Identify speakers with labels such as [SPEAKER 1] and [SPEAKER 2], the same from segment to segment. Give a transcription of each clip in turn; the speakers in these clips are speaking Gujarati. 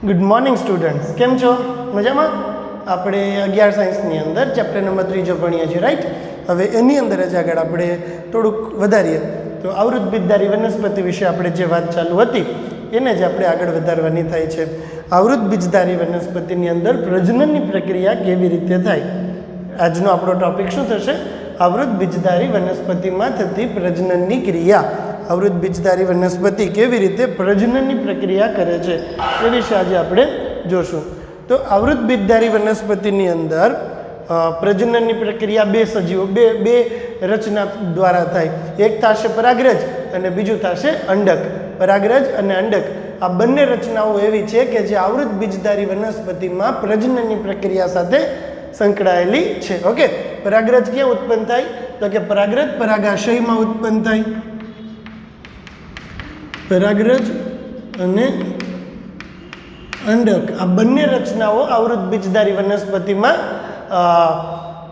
[SPEAKER 1] गुड मॉर्निंग स्टूडेंट्स केम छो मजा में આપણે 11 સાયન્સની અંદર ચેપ્ટર નંબર 3 ભણીએ છીએ રાઈટ। હવે એની અંદર જ આગળ આપણે થોડુંક વધારીએ તો આવૃત બીજધારી વનસ્પતિ વિશે આપણે જે વાત ચાલુ હતી એને જ આપણે આગળ વધારવાની થાય છે। આવૃત બીજધારી વનસ્પતિની અંદર પ્રજનનની પ્રક્રિયા કેવી રીતે થાય, આજનો આપણો ટોપિક શું થશે? આવૃત બીજધારી વનસ્પતિમાં થતી પ્રજનનની ક્રિયા। આવૃત બીજધારી વનસ્પતિ કેવી રીતે પ્રજનનની પ્રક્રિયા કરે છે એ વિશે આજે આપણે જોશું। तो आवृत बीजधारी वनस्पति अंदर प्रजनन की प्रक्रिया बे सजीवों बे रचना द्वारा थाय। एक थाशे परागरज अने बीजू थाशे अंडक। परागरज अने अंडक आ बंने रचनाओं एवी छे के जे आवृत बीजधारी वनस्पति में प्रजनन की प्रक्रिया साथे संकळायेली छे। ओके, परागरज क्यां उत्पन्न थाय? तो के परागरज परागाशय में उत्पन्न थाय। परागरज अने अंडक आ बंने रचनाओं आवृत बीजधारी वनस्पति में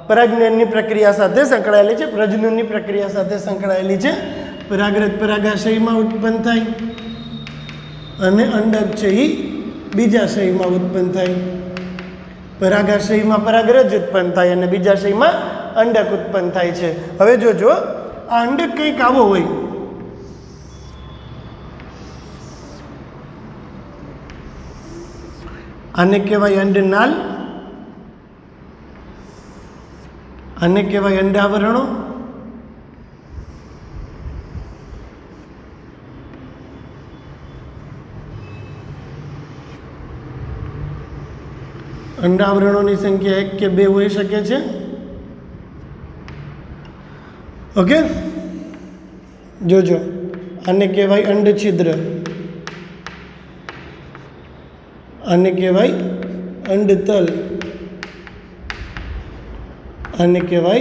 [SPEAKER 1] परागनन की प्रक्रिया साथे संकळायेली छे, प्रजनन की प्रक्रिया साथे संकळायेली छे। परागरज परागाशय में उत्पन्न थाय अने अंडक छे ई बीजाशय में उत्पन्न थाय। परागाशय में परागरज उत्पन्न थाय अने बीजाशय में अंडक उत्पन्न थाय छे। हवे जोजो आ अंडक कंईक आवो होय, आने कहेवाय अंडनाल, आने कहेवाय अंडावरणों, अंडावरणों की संख्या 1 के 2 होई शके छे। ओके, जोजो आने कहेवाय अंडछिद्र, आने कहेवाय अंडतल, आने कहेवाय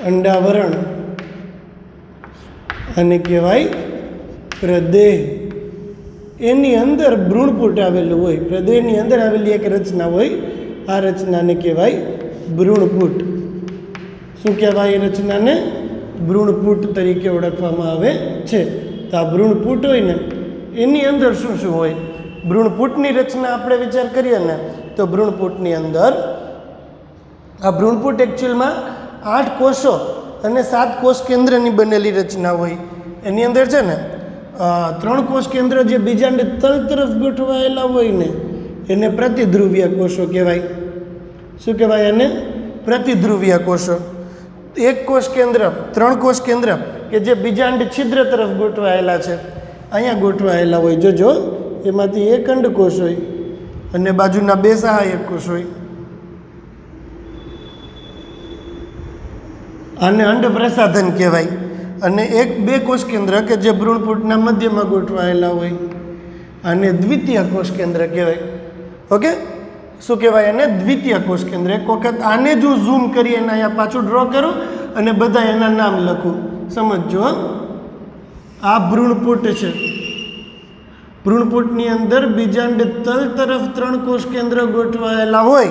[SPEAKER 1] अंडावरण, आने कहेवाय प्रदेह। एनी अंदर भ्रूणपुट आवेलुं होय। प्रदेहनी अंदर आवेली एक रचना होय, आ रचनाने कहेवाय भ्रूणपुट। शुं कहेवाय ए रचनाने? भ्रूणपुट तरीके ओळखवामां आवे छे। तो आ भ्रूणपुट होय ने एनी अंदर शुं शुं होय? भ्रूणपुटनी रचना आपणे विचार करीए ने तो भ्रूणपुटनी अंदर आ भ्रूणपुट एक्चुअल में 8 कोषो अने 7 कोष केंद्रनी बनेली रचना होय। एनी अंदर छे ने 3 कोष केंद्र जे बीजांड तल तरफ गोठवायेला होय ने एने प्रतिध्रुवीय कोषो कहेवाय। शुं कहेवाय एने? प्रतिध्रुवीय कोषो। एक कोष केंद्र 3 कोष केंद्र के जे बीजांड छिद्र तरफ गोठवायेला छे, अहींया गोठवायेला होय। जोजो एमांथी एक अंडकोष होय अने बाजुना 2 सहायक कोष होय। आने अंड प्रसाधन कहेवाय। अने 1-2 कोष केंद्र के जे भ्रूणपुटना मध्यमां गोठवायेला होय आने द्वितीय कोष केंद्र कहेवाय। ओके, शुं कहेवाय आने? द्वितीय कोष केंद्र। एक वखत आने जो झूम करी अने अहींया पाछुं ड्रो करूं अने बधा एना नाम लखूं। समजजो, आ भ्रूणपुट छे। भ्रूणपुटनी अंदर बीजांड तल तरफ 3 कोष केंद्र गोठवायेला होय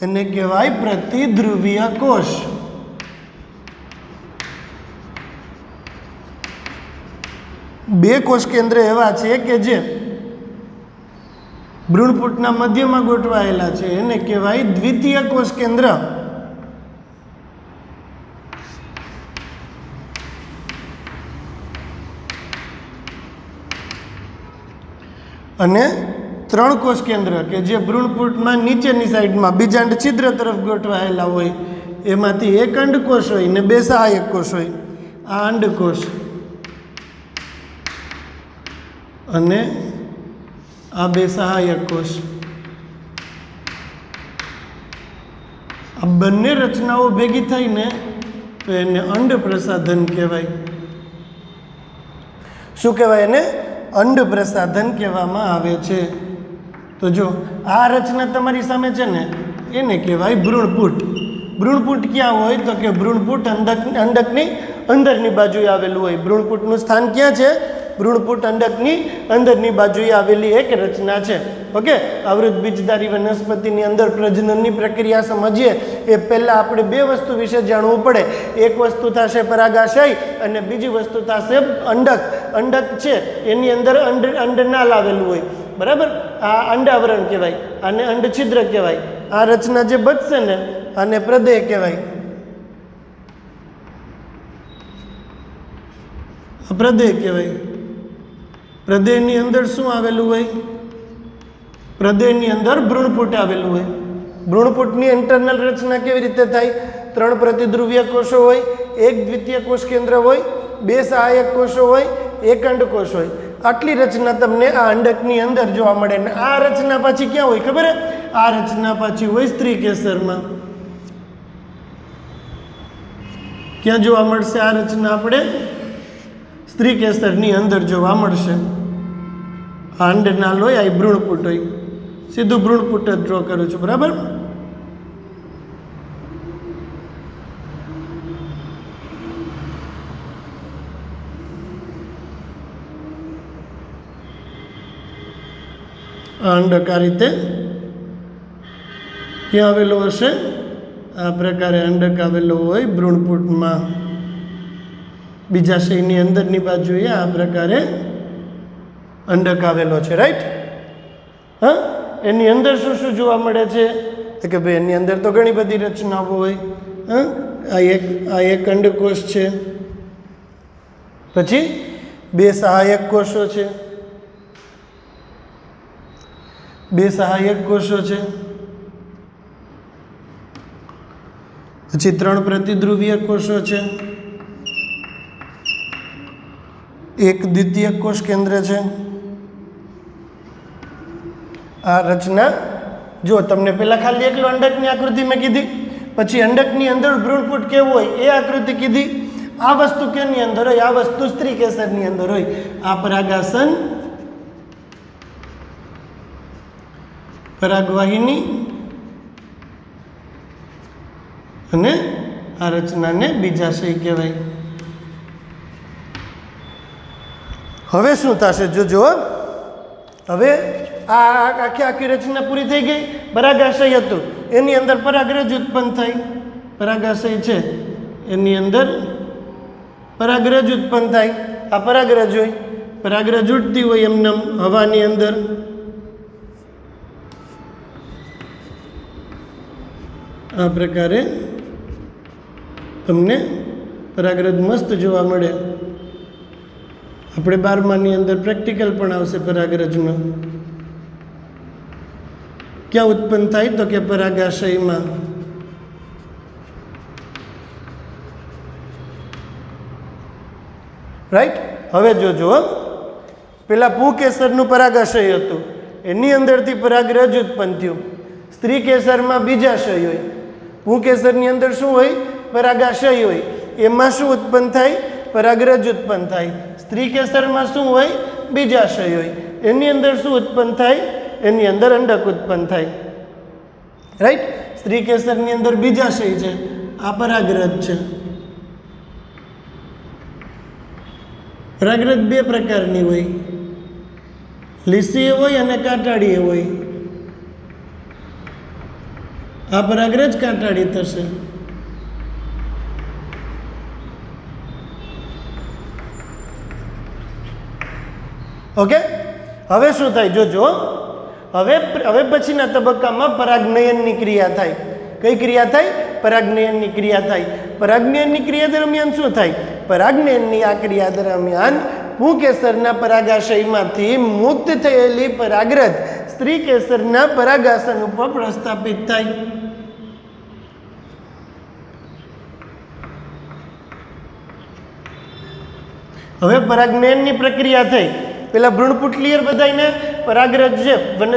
[SPEAKER 1] एने कहेवाय प्रतिध्रुवीय कोष। बे कोष केंद्र एवा छे के जे भ्रूणपुटना मध्यमां गोठवायेला छे एने कहेवाय द्वितीय कोष केंद्र। अने 3 कोष केंद्र के जे भ्रूणपुट में नीचेनी साइड में बीजांड छिद्र तरफ गोठवायेला होय एमांथी एक अंडकोष होय ने 2 सहायक कोष होय। आ अंडकोष अने आ 2 सहायक कोष, आ बंने रचनाओं भेगी थई ने तो एने अंड प्रसाधन कहेवाय। शुं कहेवाय एने? अंड प्रसाधन कहेवामां आवे छे। तो जो आ रचना तमारी सामे छे ने एने कहेवाय भ्रूणपुट। भ्रूणपुट क्या होय? तो के भ्रूणपुट अंडकनी अंदरनी बाजुए आवेलुं होय। भ्रूणपुटनुं स्थान क्यां छे? भ्रूणपुट अंडकनी अंदरनी बाजुए आवेली एक रचना छे। ओके, आवृत बीजधारी वनस्पतिनी अंदर प्रजनननी प्रक्रिया समझीए ए पहेला आपणे 2 वस्तु विषे जाणवुं पड़े। एक वस्तु थशे परागाशय अने बीजी वस्तु थशे अंडक। अंडक छे एनी अंदर अंडनाल आवेलुं होय। બરાબર. આ અંડાવરણ કહેવાય, આને અંડછિદ્ર કહેવાય. આ રચના જે બચશે ને આને પ્રદેહ કહેવાય. પ્રદેહ કહેવાય. પ્રદેહની અંદર શું આવેલું હોય? પ્રદેહની અંદર ભ્રૂણપુટ આવેલું હોય. ભ્રૂણપુટની ઇન્ટરનલ રચના કેવી રીતે થાય? 3 પ્રતિધ્રુવીય કોષો હોય, 1 દ્વિતીય કોષ કેન્દ્ર હોય, 2 સહાયક કોષો હોય, 1 અંડકોષ હોય. આટલી રચના તમને આ અંડકની અંદર જોવા મળે. ને આ રચના પાછી ક્યાં હોય ખબર? આ રચના પાછી હોય સ્ત્રી કેસરમાં. ક્યાં જોવા મળશે આ રચના? આપણે સ્ત્રી કેસરની અંદર જોવા મળશે. આ અંડનાળ હોય, આ ભ્રૂણપુટ હોય. સીધું ભ્રૂણપુટ જ ડ્રો કરું છું, બરાબર. આ અંડક આ રીતે ક્યાં આવેલો હશે? આ પ્રકારે અંડક આવેલો હોય ભ્રૂણપુટમાં. બીજાશયની અંદરની બાજુએ આ પ્રકારે અંડક આવેલો છે, રાઈટ. હા, એની અંદર શું શું જોવા મળે છે? તો કે ભાઈ એની અંદર તો ઘણી બધી રચનાઓ હોય. હા, આ એક અંડકોષ છે, પછી 2 સહાયક કોષો છે, 2 સહાયક કોષો છે, પછી 3 પ્રતિધ્રુવીય કોષો છે, 1 દ્વિતીય કોષ કેન્દ્ર છે. આ રચના જો તમને પહેલાં ખાલી એકલો અંડકની આકૃતિ મેં કીધી, પછી અંડકની અંદર ભ્રૂણપુટ કેવું હોય એ આકૃતિ કીધી. આ વસ્તુ કેની અંદર હોય? આ વસ્તુ સ્ત્રી કેસરની અંદર હોય. આ પરાગાસન, પરાગવાહિની અને આ રચનાને બીજાશય કહેવાય. હવે શું થશે જોજો. હવે આ આખી રચના પૂરી થઈ ગઈ. પરાગાશય હતું, એની અંદર પરાગરજ ઉત્પન્ન થાય. પરાગાશય છે એની અંદર પરાગરજ ઉત્પન્ન થાય. આ પરાગરજ હોય, પરાગરજ ઉઠતી હોય એમને હવાની અંદર. આ પ્રકારે તમને પરાગરજ મસ્ત જોવા મળે. આપણે 12માની અંદર પ્રેક્ટિકલ પણ આવશે પરાગરજનો. ક્યાં ઉત્પન્ન થાય? તો કે પરાગાશયમાં. રાઈટ. હવે જોજો, પેલા પુંકેસરનું પરાગાશય હતું, એની અંદરથી પરાગરજ ઉત્પન્ન થયું. સ્ત્રી કેસરમાં બીજાશય હોય. પુંકેસરની અંદર શું હોય? પરાગાશય હોય. એમાં શું ઉત્પન્ન થાય? પરાગરજ ઉત્પન્ન થાય. સ્ત્રી કેસરમાં શું હોય? બીજાશય હોય. એની અંદર શું ઉત્પન્ન થાય? એની અંદર અંડક ઉત્પન્ન થાય. રાઈટ. સ્ત્રી કેસરની અંદર બીજાશય છે, આ પરાગરજ છે. પરાગરજ 2 પ્રકારની હોય, લીસીય હોય અને કાંટાળીય હોય. આ પરાગરજ કાંટાળી થશે. ઓકે. હવે શું થાય જોજો. હવે પછીના તબક્કામાં પરાગનયનની ક્રિયા થાય. કઈ ક્રિયા થાય? પરાગનયનની ક્રિયા થાય. પરાગનયનની ક્રિયા દરમિયાન શું થાય? પરાગનયનની આ ક્રિયા દરમિયાન પુંકેસરના પરાગાશયમાંથી મુક્ત થયેલી પરાગરજ સ્ત્રી કેસરના પરાગાસન ઉપર પ્રસ્થાપિત થાય. હવે પરાગનયનની પ્રક્રિયા થઈ. પેલા ભ્રૂણપુટ ક્લિયર બધાને? પરાગરજ છે,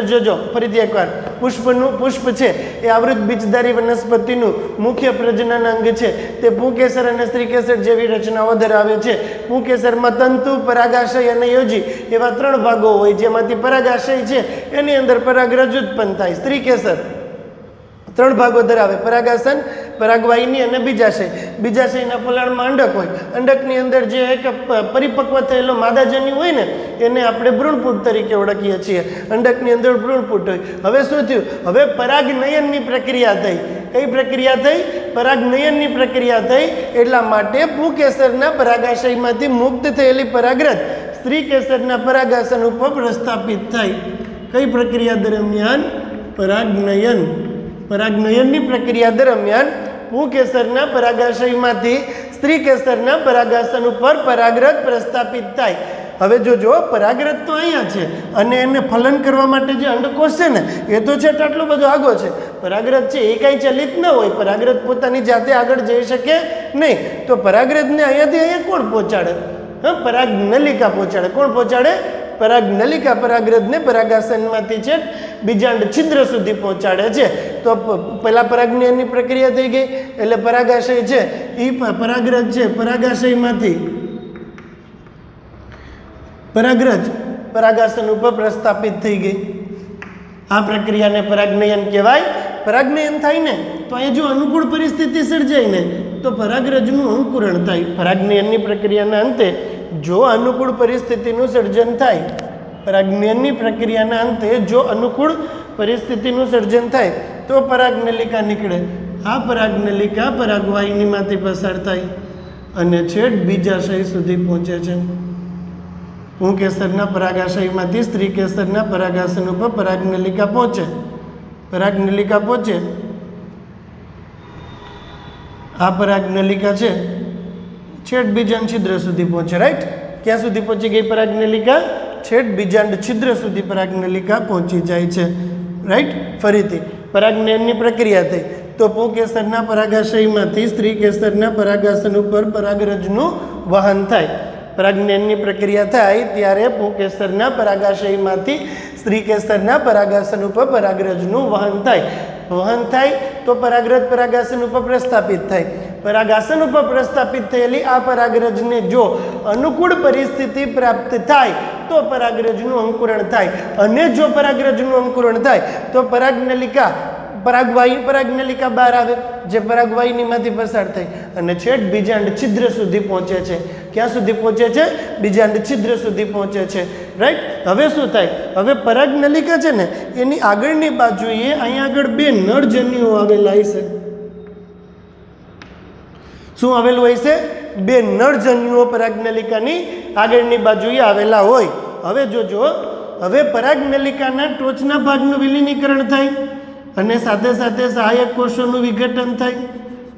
[SPEAKER 1] જોજો ફરીથી એકવાર, પુષ્પ છે એ આવૃત બીજધારી વનસ્પતિનું મુખ્ય પ્રજનન અંગ છે. તે પુંકેસર અને સ્ત્રીકેસર જેવી રચનાઓ ધરાવે છે. પુંકેસરમાં તંતુ, પરાગાશય અને યોજી એવા 3 ભાગો હોય, જેમાંથી પરાગાશય છે એની અંદર પરાગરજ ઉત્પન્ન થાય. સ્ત્રીકેસર 3 ભાગો ધરાવે: પરાગાસન, પરાગવાહિની અને બીજાશય. બીજાશયના પોલાણમાં અંડક હોય. અંડકની અંદર જે એક પરિપક્વ થયેલો માદાજન્યુ હોય ને એને આપણે ભ્રૂણપુટ તરીકે ઓળખીએ છીએ. અંડકની અંદર ભ્રૂણપુટ હોય. હવે શું થયું? હવે પરાગનયનની પ્રક્રિયા થઈ. કઈ પ્રક્રિયા થઈ? પરાગનયનની પ્રક્રિયા થઈ. એટલા માટે પુંકેસરના પરાગાશયમાંથી મુક્ત થયેલી પરાગરજ સ્ત્રી કેસરના પરાગાસન ઉપર પ્રસ્થાપિત થાય. કઈ પ્રક્રિયા દરમિયાન? પરાગનયન. પરાગનયનની પ્રક્રિયા દરમિયાન પુંકેસરના પરાગાશયમાંથી સ્ત્રી કેસરના પરાગાસન ઉપર પરાગરજ પ્રસ્થાપિત થાય. હવે જો પરાગરજ તો અહીંયા છે અને એને ફલન કરવા માટે જે અંડકોષ છે ને એ તો છે આટલો બધો આગો છે. પરાગરજ છે એ કાંઈ ચલિત ન હોય, પરાગરજ પોતાની જાતે આગળ જઈ શકે નહીં. તો પરાગરજને અહીંયાથી અહીંયા કોણ પહોંચાડે? પરાગનલિકા પહોંચાડે. કોણ પહોંચાડે? પરાગનલિકા પરાગરજને પરાગાસનમાંથી છે બીજાંડ છિદ્ર સુધી પહોંચાડે છે. તો પહેલાં પરાગનયનની પ્રક્રિયા થઈ ગઈ એટલે પરાગાશય છે એ પરાગરજ છે પરાગાશયમાંથી પરાગરજ પરાગાસન ઉપર પ્રસ્થાપિત થઈ ગઈ. આ પ્રક્રિયાને પરાગનયન કહેવાય. પરાગનયન થાય ને તો અહીંયા જો અનુકૂળ પરિસ્થિતિ સર્જાય ને તો પરાગરજનું અંકુરણ થાય. પરાગનયનની પ્રક્રિયાના અંતે જો અનુકૂળ પરિસ્થિતિનું સર્જન થાય, પરાગનયનની પ્રક્રિયાના અંતે જો અનુકૂળ પરિસ્થિતિનું સર્જન થાય તો પરાગનલિકા નીકળે. આ પરાગનલિકા પરાગવાહિનીમાંથી પસાર થાય અને છેક બીજાશય સુધી પહોંચે છે. પુંકેસરના પરાગાશયમાંથી સ્ત્રી કેસરના પરાગાસન ઉપર પરાગનલિકા પહોંચે. પરાગનલિકા પહોંચે. આ પરાગનલિકા છે છેક બીજાંડ છિદ્ર સુધી પહોંચે. રાઈટ? ક્યાં સુધી પહોંચી ગઈ પરાગનલિકા? છેક બીજાંડ છિદ્ર સુધી પરાગનલિકા પહોંચી જાય છે. રાઈટ? ફરીથી પરાગનયનની પ્રક્રિયા થઈ તો પુંકેસરના પરાગાશયમાંથી સ્ત્રી કેસરના પરાગાસન ઉપર પરાગરજનું વહન થાય. પરાગનયનની પ્રક્રિયા થાય ત્યારે પુંકેસરના પરાગાશયમાંથી સ્ત્રી કેસરના પરાગાસન ઉપર પરાગરજનું વહન થાય. વહન થાય તો પરાગરજ પરાગાસન ઉપર પ્રસ્થાપિત થાય. પરાગાસન ઉપર પ્રસ્થાપિત થયેલી આ પરાગરજને જો અનુકૂળ પરિસ્થિતિ પ્રાપ્ત થાય તો પરાગરજનું અંકુરણ થાય. અને જો પરાગરજનું અંકુરણ થાય તો પરાગનલિકા પરાગનલિકા બહાર આવે જે પરાગવાહિનીમાંથી પસાર થઈ અને છેક બીજાંડ છિદ્ર સુધી પહોંચે છે. ક્યાં સુધી પહોંચે છે? બીજાંડ છિદ્ર સુધી પહોંચે છે. રાઈટ? હવે શું થાય? હવે પરાગનલિકા છે ને એની આગળની બાજુએ અહીંયા આગળ બે નળજન્યુઓ આવેલા હશે. શું આવેલું હોય છે? બે નળજન્યુઓ પરાગનલિકાની આગળની બાજુએ આવેલા હોય. હવે જોજો, હવે પરાગનલિકાના ટોચના ભાગનું વિલીનીકરણ થાય અને સાથે સાથે સહાયક કોષોનું વિઘટન થાય.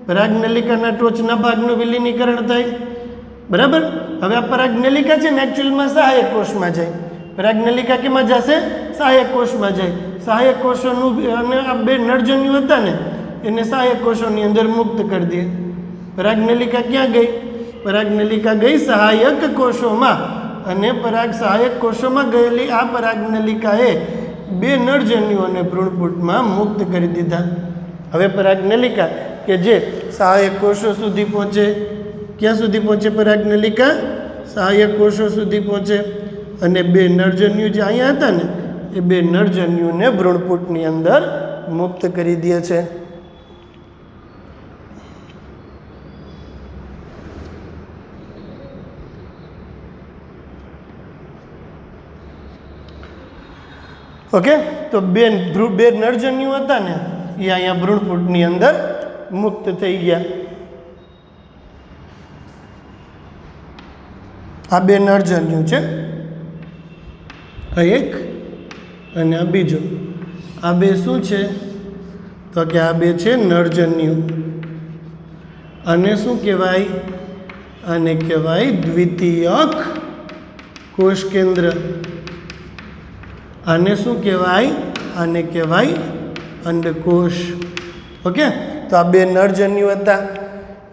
[SPEAKER 1] પરાગનલિકાના ટોચના ભાગનું વિલીનીકરણ થાય. બરાબર? હવે આ પરાગનલિકા છે ને એકચ્યુઅલમાં સહાયક કોષમાં જાય. પરાગનલિકા કેમાં જશે? સહાયક કોષમાં જાય. સહાયક કોષોનું અને આ બે નળજન્યુ હતા ને એને સહાયક કોષોની અંદર મુક્ત કરી દે. પરાગનલિકા ક્યાં ગઈ? પરાગનલિકા ગઈ સહાયક કોષોમાં અને સહાયક કોષોમાં ગયેલી આ પરાગનલિકાએ બે નળજન્યુઓને ભ્રૂણપૂટમાં મુક્ત કરી દીધા. હવે પરાગનલિકા કે જે સહાયક કોષો સુધી પહોંચે. ક્યાં સુધી પહોંચે પરાગનલિકા? સહાયક કોષો સુધી પહોંચે અને બે નળજન્યુ જે અહીંયા હતા ને એ બે નળજન્યુને ભ્રૂણપૂટની અંદર મુક્ત કરી દે છે. ઓકે, તો બે નળજન્યુ હતા ને એ અહીંયા ભ્રૂણપૂટની અંદર મુક્ત થઈ ગયા. આ બે નળજન્યુ છે, આ એક અને આ બીજો. આ બે શું છે? તો કે આ બે છે નળજન્યુ. આને શું કહેવાય? આને કહેવાય દ્વિતીયક કોષ કેન્દ્ર. આને શું કહેવાય? આને કહેવાય અંડકોષ. ઓકે, તો આ બે નળજન્યુ હતા.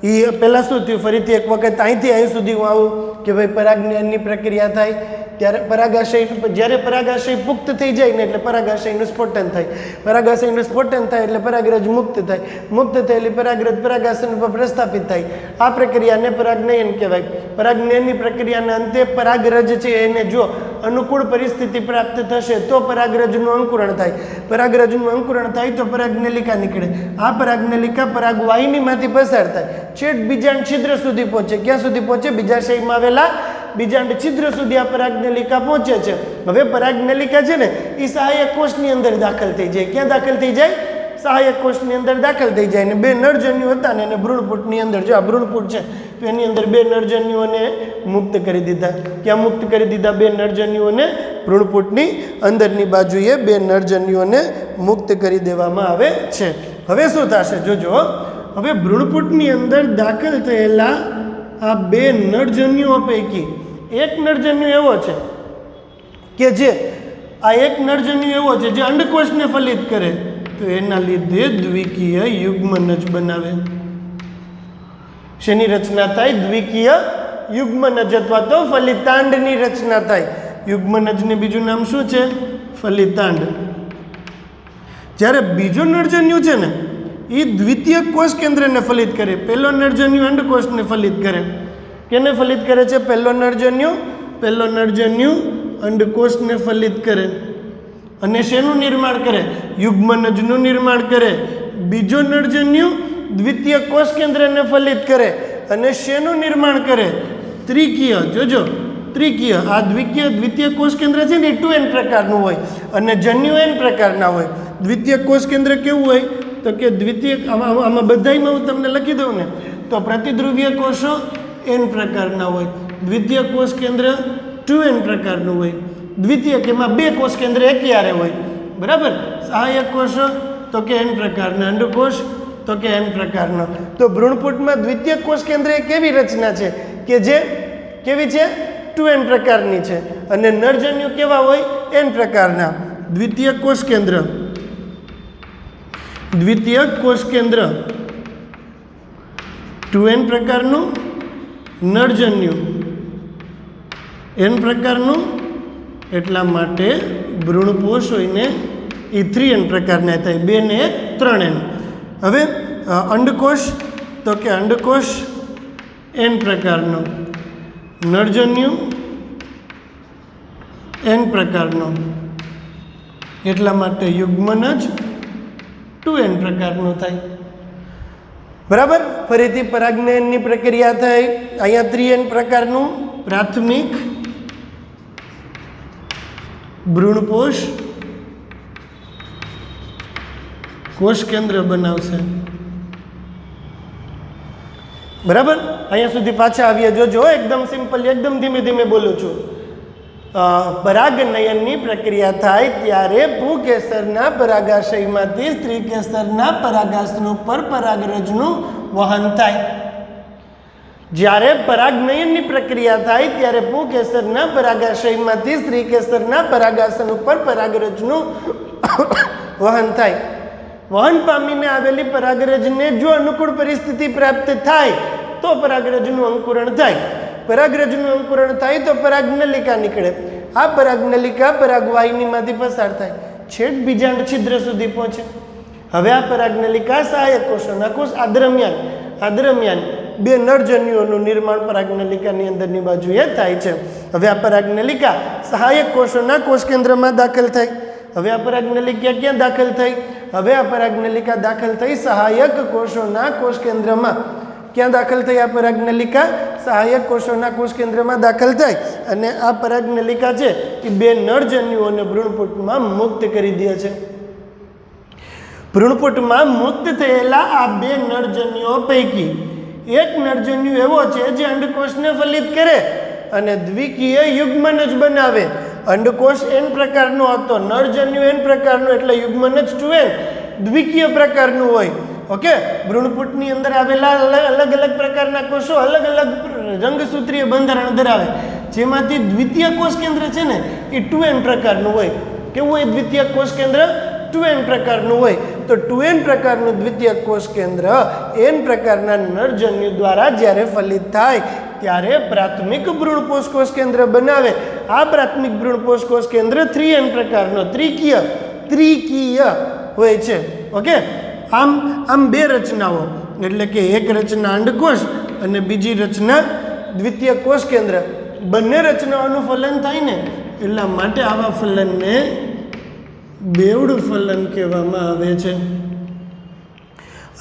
[SPEAKER 1] એ પહેલાં શું થયું? ફરીથી એક વખત અહીંથી અહીં સુધી હું આવું કે ભાઈ પરાગનયનની પ્રક્રિયા થાય ત્યારે પરાગાશય, જ્યારે પરાગાશય પુખ્ત થઈ જાય ને એટલે પરાગાશયનું સ્ફોટન થાય. પરાગાશયનું સ્ફોટન થાય એટલે પરાગરજ મુક્ત થાય. મુક્ત થયેલી પરાગરજ પરાગાસન ઉપર પ્રસ્થાપિત થાય. આ પ્રક્રિયાને પરાગનયન કહેવાય. પરાગનયનની પ્રક્રિયાના અંતે પરાગરજ છે એને જો અનુકૂળ પરિસ્થિતિ પ્રાપ્ત થશે તો પરાગરજનું અંકુરણ થાય. પરાગરજનું અંકુરણ થાય તો પરાગનલિકા નીકળે. આ પરાગનલિકા પરાગવાહિનીમાંથી પસાર થાય છેક બીજાંડ છિદ્ર સુધી પહોંચે. ક્યાં સુધી પહોંચે? બીજાશયમાં આવેલા બીજાંડ છિદ્ર સુધી આ પરાગનલિકા પહોંચે છે. હવે પરાગનલિકા છે ને એ સહાયક કોષની અંદર દાખલ થઈ જાય. ક્યાં દાખલ થઈ જાય? સહાયક કોષની અંદર દાખલ થઈ જાય. ને બે નળજન્યુ હતા ને એને ભ્રૂણપૂટની અંદર, જો આ ભ્રૂણપૂટ છે તો એની અંદર બે નળજન્યુઓને મુક્ત કરી દીધા. ક્યાં મુક્ત કરી દીધા? બે નળજન્યુઓને ભ્રૂણપૂટની અંદરની બાજુએ 2 નરજન્યુઓને મુક્ત કરી દેવામાં આવે છે. હવે શું થશે જોજો. હવે ભ્રૂણપૂટની અંદર દાખલ થયેલા આ 2 નરજન્યુઓ પૈકી એક નરજન્યુ એવો છે કે જે આ એક નરજન્યુ એવો છે જે અંડકોષને ફલિત કરે, તો એના લીધે દ્વિકીય યુગ્મનજ બનાવે. શેની રચના થાય? દ્વિકીય યુગ્મનજ અથવા તો ફલિતાંડની રચના થાય. યુગ્મનજને બીજું નામ શું છે? ફલિતાંડ. જ્યારે બીજો નરજન્યુ છે ને એ દ્વિતીય કોષ કેન્દ્રને ફલિત કરે. પહેલો નરજન્યુ અંડકોષને ફલિત કરે. કેને ફલિત કરે છે? પહેલો નરજન્યુ અંડકોષને ફલિત કરે અને શેનું નિર્માણ કરે? યુગ્મનજનું નિર્માણ કરે. બીજો નરજન્યુ દ્વિતીય કોષ કેન્દ્રને ફલિત કરે અને શેનું નિર્માણ કરે? ત્રિકીય. જોજો, ત્રિકીય. આ દ્વિતીય કોષ કેન્દ્ર છે ને એ 2n પ્રકારનું હોય અને જન્યુ n પ્રકારના હોય. દ્વિતીય કોષ કેન્દ્ર કેવું હોય? તો કે દ્વિતીય આમાં બધાયમાં હું તમને લખી દઉં ને તો પ્રતિધ્રુવીય કોષો n પ્રકારના હોય. દ્વિતીય કોષ કેન્દ્ર 2n પ્રકારનું હોય. દ્વિતીય કે એમાં 2 કોષ કેન્દ્ર એકયારે હોય. બરાબર. સહાયક કોષો તો કે n પ્રકારના, અંડકોષ તો કે n પ્રકારનો. તો ભ્રૂણપૂટમાં દ્વિતીય કોષ કેન્દ્ર એ કેવી રચના છે કે જે કેવી છે? 2n પ્રકારની છે. અને નરજન્યુ કેવા હોય? n પ્રકારના. દ્વિતીય કોષ કેન્દ્ર 2n પ્રકારનું, નરજન્યુ n પ્રકારનું, એટલા માટે ભ્રૂણપોષ હોય ને એ 3n પ્રકારના થાય. 2 ને 1 3n. હવે અંડકોષ તો કે અંડકોષ n પ્રકારનો, નરજન્યુ n પ્રકારનો, એટલા માટે યુગ્મનજ 2n પ્રકારનું થાય. બરાબર. ફરીથી પરાગનયનની પ્રક્રિયા થાય. અહીંયા 3n પ્રકારનું પ્રાથમિક ભ્રૂણપોષ કોષ કેન્દ્ર બનાવશે. બરાબર. અહીંયા સુધી પાછા આવીએ. જોજો, એકદમ સિમ્પલ, એકદમ ધીમે ધીમે બોલું છું. પરાગનયનની પ્રક્રિયા થાય ત્યારે પુંકેસરના પરાગાશયમાંથી સ્ત્રીકેસરના પરાગાસન ઉપર પરાગરજનું વહન થાય. જ્યારે પરાગનયનની પ્રક્રિયા થાય ત્યારે પુંકેસરના પરાગાશયમાંથી સ્ત્રીકેસરના પરાગાસન ઉપર પરાગરજનું વહન થાય. વહન પામીને આવેલી પરાગરજને જો અનુકૂળ પરિસ્થિતિ પ્રાપ્ત થાય તો પરાગરજનું અંકુરણ થાય. પરાગરજનું અંકુરણ થાય તો પરાગનલિકા નીકળે. આ પરાગનલિકા પરાગવાહિનીમાંથી પસાર થાય, છેક બીજાંડ છિદ્ર સુધી પહોંચે. હવે આ પરાગનલિકા સહાયક કોષોના કોષ આ દરમિયાન 2 નરજન્યુઓનું નિર્માણ પરાગનલિકાની અંદરની બાજુએ થાય છે. હવે આ પરાગનલિકા સહાયક કોષોના કોષ કેન્દ્રમાં દાખલ થાય. હવે આ પરાગનલિકા ક્યાં દાખલ થઈ? હવે આ પરાગનલિકા દાખલ થઈ સહાયક કોષોના કોષ કેન્દ્રમાં. ક્યાં દાખલ થઈ આ પરાગનલિકા? સહાયક કોષોના કોષ કેન્દ્રમાં દાખલ થાય અને આ પરાગનલિકા છે એ 2 નરજન્યુઓને ભ્રૂણપૂટમાં મુક્ત કરી દે છે. ભ્રૂણપૂટમાં મુક્ત થયેલા આ 2 નરજન્યુઓ પૈકી એક નરજન્યુ એવો છે જે અંડકોષને ફલિત કરે અને દ્વિકીય યુગ્મનજ બનાવે. અંડકોષ n પ્રકારનો હતો, નરજન્યુ n પ્રકારનો, એટલે યુગ્મનજ 2n દ્વિકીય પ્રકારનું હોય. ઓકે. ભ્રૂણપૂટની અંદર આવેલા અલગ અલગ પ્રકારના કોષો અલગ અલગ રંગસૂત્રીય બંધારણ ધરાવે, જેમાંથી દ્વિતીય કોષ કેન્દ્ર છે ને એ 2n પ્રકારનું હોય. કેવું હોય? દ્વિતીય કોષ કેન્દ્ર 2n પ્રકારનું હોય. તો 2n પ્રકારનું દ્વિતીય કોષ કેન્દ્ર n પ્રકારના નરજન્યુ દ્વારા જ્યારે ફલિત થાય ત્યારે પ્રાથમિક ભ્રૂણપોષ કોષ કેન્દ્ર બનાવે. આ પ્રાથમિક ભ્રૂણપોષ કોષ કેન્દ્ર 3n પ્રકારનો ત્રિકીય હોય છે. ઓકે. આમ 2 રચનાઓ, એટલે કે એક રચના અંડકોષ અને બીજી રચના દ્વિતીય કોષ કેન્દ્ર, બંને રચનાઓનું ફલન થાય ને એટલા માટે આવા ફલનને બેવડ ફલન કહેવામાં આવે છે.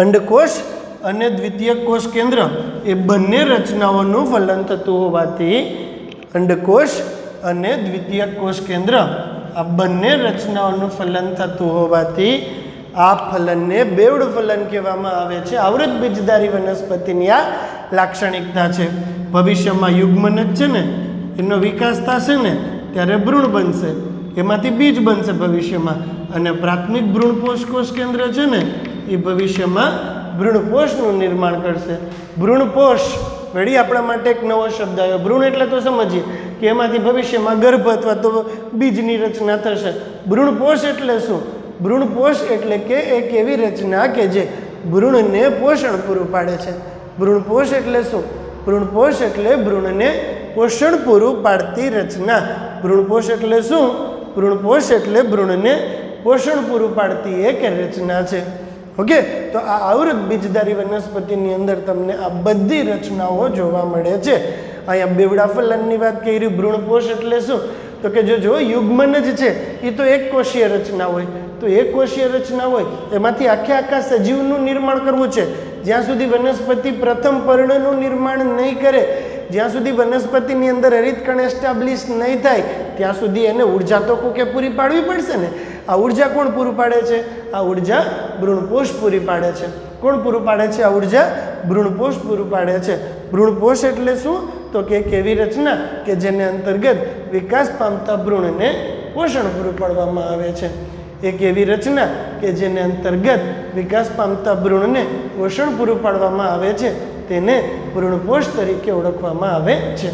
[SPEAKER 1] અંડકોષ અને દ્વિતીય કોષ કેન્દ્ર એ બંને રચનાઓનું ફલન થતું હોવાથી અંડકોષ અને દ્વિતીય કોષ કેન્દ્ર આ બંને રચનાઓનું ફલન થતું હોવાથી આ ફલનને બેવડ ફલન કહેવામાં આવે છે. આવૃત બીજધારી વનસ્પતિની આ લાક્ષણિકતા છે. ભવિષ્યમાં યુગ્મનજ છે ને એનો વિકાસ થશે ને ત્યારે ભ્રૂણ બનશે, એમાંથી બીજ બનશે ભવિષ્યમાં, અને પ્રાથમિક ભ્રૂણપોષ કોષ કેન્દ્ર છે ને એ ભવિષ્યમાં ભ્રૂણપોષનું નિર્માણ કરશે. ભ્રૂણપોષ વળી આપણા માટે એક નવો શબ્દ આવ્યો. ભ્રૂણ એટલે તો સમજીએ કે એમાંથી ભવિષ્યમાં ગર્ભ અથવા તો બીજની રચના થશે. ભ્રૂણપોષ એટલે શું? ભ્રૂણપોષ એટલે કે એક એવી રચના કે જે ભ્રૂણને પોષણ પૂરું પાડે છે. ભ્રૂણપોષ એટલે શું? ભ્રૂણપોષ એટલે ભ્રૂણને પોષણ પૂરું પાડતી રચના. ભ્રૂણપોષ એટલે શું? ભ્રૂણપોષ એટલે ભ્રૂણને પોષણ પૂરું પાડતી એક રચના છે. ઓકે, તો આ આવૃત બીજધારી વનસ્પતિની અંદર તમને આ બધી રચનાઓ જોવા મળે છે. અહીંયા બેવડા ફલનની વાત કરી. ભ્રૂણપોષ એટલે શું? તો કે જો યુગ્મન જ છે એ તો એક કોષીય રચના હોય, તો એક કોષીય રચના હોય એમાંથી આખા સજીવનું નિર્માણ કરવું છે. જ્યાં સુધી વનસ્પતિ પ્રથમ પર્ણનું નિર્માણ નહીં કરે, જ્યાં સુધી વનસ્પતિની અંદર હરિતકણ એસ્ટાબ્લિશ નહીં થાય, ત્યાં સુધી એને ઉર્જા તો કોકે પૂરી પાડવી પડશે ને. આ ઉર્જા કોણ પૂરું પાડે છે? આ ઉર્જા ભ્રૂણપોષ પૂરી પાડે છે. કોણ પૂરું પાડે છે આ ઉર્જા? ભ્રૂણપોષ પૂરું પાડે છે. ભ્રૂણપોષ એટલે શું? તો કે એક એવી રચના કે જેને અંતર્ગત વિકાસ પામતા ભ્રૂણને પોષણ પૂરું પાડવામાં આવે છે. એક એવી રચના કે જેને અંતર્ગત વિકાસ પામતા ભ્રૂણને પોષણ પૂરું પાડવામાં આવે છે તેને ભ્રૂણપોષ તરીકે ઓળખવામાં આવે છે.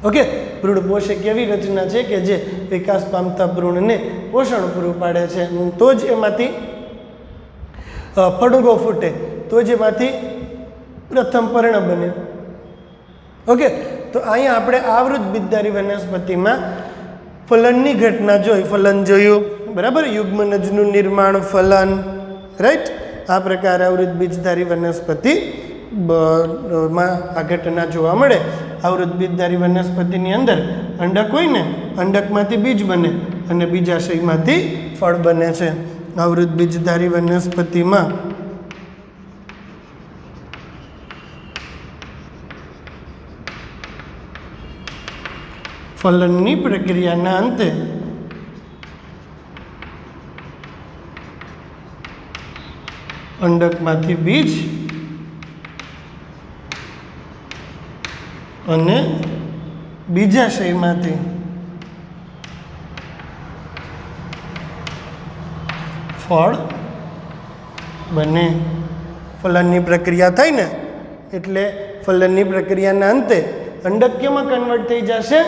[SPEAKER 1] ઓકે, ભ્રૂણપોષ એક એવી રચના છે કે જે વિકાસ પામતા ભ્રૂણને પોષણ પૂરું પાડે છે. તો જ એમાંથી ફડુગો ફૂટે, તો જ એમાંથી પ્રથમ પર્ણ બને. ઓકે, તો અહીંયા આપણે આવૃત બીજધારી વનસ્પતિમાં ફલનની ઘટના જોઈ. ફલન જોયું, બરાબર. યુગ્મનજનું નિર્માણ, ફલન, રાઈટ. આ પ્રકારે આવૃત બીજધારી વનસ્પતિ માં આ ઘટના જોવા મળે. આવૃત બીજધારી વનસ્પતિની અંદર અંડક હોય ને, અંડકમાંથી બીજ બને અને બીજાશયમાંથી ફળ બને છે. આવૃત બીજધારી વનસ્પતિમાં ફલનની પ્રક્રિયાના અંતે અંડકમાંથી બીજ અને બીજાશયમાંથી ફળ બને. ફલનની પ્રક્રિયા થાય ને એટલે ફલનની પ્રક્રિયાના અંતે અંડક કેમાં કન્વર્ટ થઈ જશે?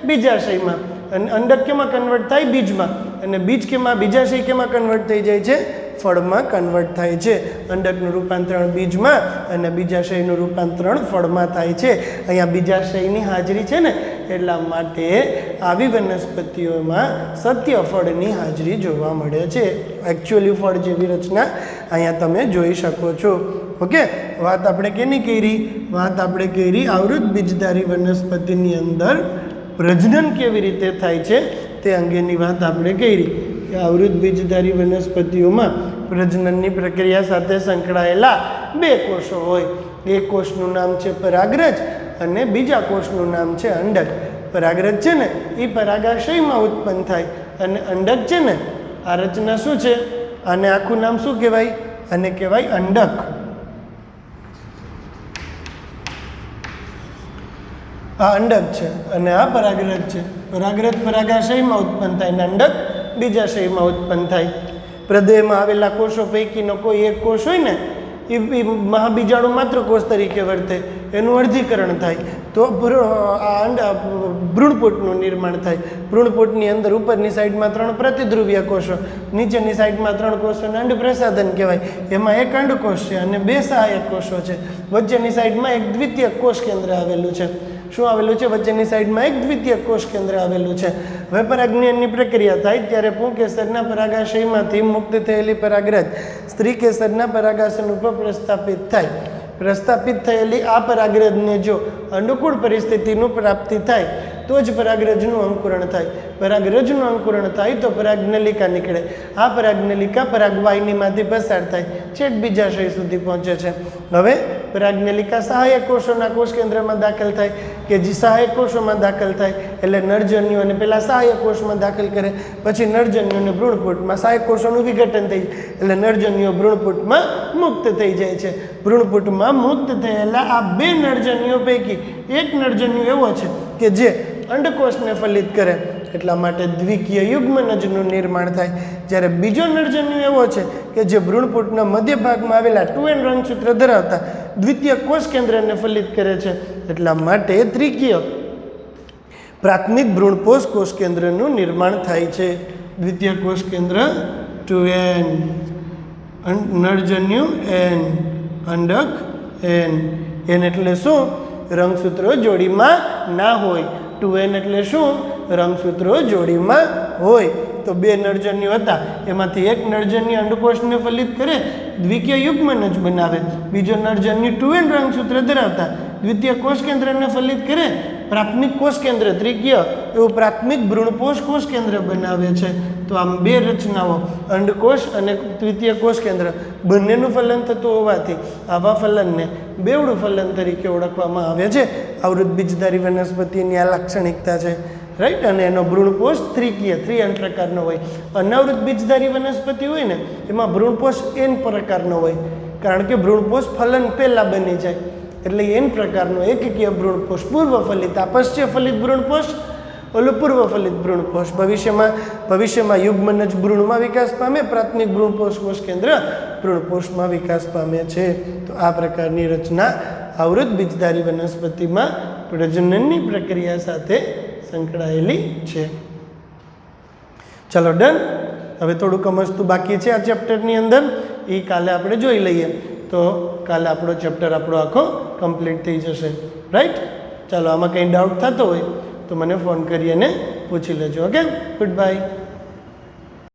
[SPEAKER 1] બીજાશયમાં. અને અંડક કેમાં કન્વર્ટ થાય? બીજમાં. અને બીજ કેમાં, બીજાશય કેમાં કન્વર્ટ થઈ જાય છે? ફળમાં કન્વર્ટ થાય છે. અંડકનું રૂપાંતરણ બીજમાં અને બીજાશયનું રૂપાંતરણ ફળમાં થાય છે. અહીંયા બીજાશયની હાજરી છે ને એટલા માટે આવી વનસ્પતિઓમાં સત્ય ફળની હાજરી જોવા મળે છે. એકચ્યુઅલી ફળ જેવી રચના અહીંયા તમે જોઈ શકો છો. ઓકે, વાત આપણે કેની કરી? વાત આપણે કરી આવૃત બીજધારી વનસ્પતિની અંદર પ્રજનન કેવી રીતે થાય છે તે અંગેની વાત આપણે કરી. કે આવૃત બીજધારી વનસ્પતિઓમાં પ્રજનનની પ્રક્રિયા સાથે સંકળાયેલા બે કોષો હોય. એક કોષનું નામ છે પરાગરજ અને બીજા કોષનું નામ છે અંડક. પરાગરજ છે ને એ પરાગાશયમાં ઉત્પન્ન થાય અને અંડક છે ને આ રચના શું છે? આને આખું નામ શું કહેવાય? આને કહેવાય અંડક. આ અંડક છે અને આ પરાગરજ છે. પરાગરજ પરાગાશયમાં ઉત્પન્ન થાય અને અંડક બીજાશયમાં ઉત્પન્ન થાય. હૃદયમાં આવેલા કોષો પૈકીનો કોઈ એક કોષ હોય ને એ મહાબીજાણુ માત્ર કોષ તરીકે વર્તે, એનું અર્ધીકરણ થાય તો ભ્રૂણપોટનું નિર્માણ થાય. ભ્રૂણપોટની અંદર ઉપરની સાઈડમાં 3 પ્રતિધ્રુવીય કોષો, નીચેની સાઈડમાં 3 કોષોને અંડ પ્રસાધન કહેવાય. એમાં એક અંડકોષ છે અને 2 સહાયક કોષો છે. વચ્ચેની સાઈડમાં એક દ્વિતીયક કોષ કેન્દ્ર આવેલું છે. શું આવેલું છે? વચ્ચેની સાઈડમાં એક દ્વિતીયક કોષ કેન્દ્ર આવેલું છે. હવે પરાગનયનની પ્રક્રિયા થાય ત્યારે પુંકેસરના પરાગાશયમાંથી મુક્ત થયેલી પરાગરજ સ્ત્રી કેસરના પરાગાશય ઉપર પ્રસ્થાપિત થાય. પ્રસ્થાપિત થયેલી આ પરાગરજને જો અનુકૂળ પરિસ્થિતિનું પ્રાપ્તિ થાય તો જ પરાગરજનું અંકુરણ થાય. પરાગરજનું અંકુરણ થાય તો પરાગનલિકા નીકળે. આ પરાગનલિકા પરાગવાહિનીમાંથી પસાર થાય છેક બીજાશય સુધી પહોંચે છે. હવે પરાગનલિકા સહાયક કોષોના કોષ કેન્દ્રમાં દાખલ થાય કે જે સહાયક કોષોમાં દાખલ થાય એટલે નરજન્યુઓને પહેલાં સહાયક કોષમાં દાખલ કરે, પછી નરજન્યુઓને ભ્રૂણપોટમાં સહાયક કોષોનું વિઘટન થઈ જાય એટલે નરજન્યુઓ ભ્રૂણપોટમાં મુક્ત થઈ જાય છે. ભ્રૂણપોટમાં મુક્ત થયેલા આ 2 નરજન્યુઓ પૈકી એક નરજન્યુ એવો છે કે જે અંડકોષને ફલિત કરે, એટલા માટે દ્વિકીય યુગ્મનજનું નિર્માણ થાય. જ્યારે બીજો નરજન્યુ એવો છે કે જે ભ્રૂણપોટના મધ્ય ભાગમાં આવેલા 2n રંગસૂત્ર ધરાવતા દ્વિતીય કોષ કેન્દ્રને ફલિત કરે છે, એટલા માટે ત્રિકીય પ્રાથમિક ભ્રૂણપોષ કોષ કેન્દ્રનું નિર્માણ થાય છે. દ્વિતીય કોષ કેન્દ્ર 2n, નરજન્યુ n, અંડક n. n એટલે શું? રંગસૂત્રો જોડીમાં ના હોય. 2n એટલે શું? રંગસૂત્રો જોડીમાં હોય. તો બે નરજન્યુ હતા, એમાંથી એક નરજન્યુ અંડકોષને ફલિત કરે, દ્વિકીય યુગ્મનજ બનાવે. બીજો નરજન્યુ 2n રંગસૂત્ર ધરાવતા દ્વિતીય કોષ કેન્દ્રને ફલિત કરે, પ્રાથમિક કોષ કેન્દ્ર ત્રિકીય એવું પ્રાથમિક ભ્રૂણપોષ કોષ કેન્દ્ર બનાવે છે. તો આમ બે રચનાઓ, અંડકોષ અને દ્વિતીય કોષ કેન્દ્ર, બંનેનું ફલન થતું હોવાથી આવા ફલનને બેવડું ફલન તરીકે ઓળખવામાં આવે છે. આવૃત બીજધારી વનસ્પતિની આ લાક્ષણિકતા છે, રાઈટ. અને એનો ભ્રૂણપોષ ત્રિકીય 3n પ્રકારનો હોય. અનાવૃત બીજધારી વનસ્પતિ હોય ને એમાં ભ્રૂણપોષ n પ્રકારનો હોય, કારણ કે ભ્રૂણપોષ ફલન પહેલાં બની જાય, એટલે n પ્રકારનો એકકીય ભ્રૂણપોષ, પૂર્વ ફલિત. આ પશ્ચિમ ફલિત ભ્રૂણપોષ, ઓલું પૂર્વ ફલિત ભ્રૂણપોષ. ભવિષ્યમાં યુગ્મનજ ભ્રૂણમાં વિકાસ પામે, પ્રાથમિક ભ્રૂણપોષ કોષ કેન્દ્ર ભ્રૂણપોષમાં વિકાસ પામે છે. તો આ પ્રકારની રચના આવૃત બીજધારી વનસ્પતિમાં પ્રજનનની પ્રક્રિયા સાથે સંકળાયેલી છે. ચલો ડન. હવે થોડુંક સમજતું બાકી છે આ ચેપ્ટરની અંદર, એ કાલે આપણે જોઈ લઈએ. તો કાલે આપણો ચેપ્ટર આખો કમ્પ્લીટ થઈ જશે, રાઈટ. ચાલો, આમાં કંઈ ડાઉટ થતો હોય તો મને ફોન કરી અને પૂછી લેજો. Okay, good bye.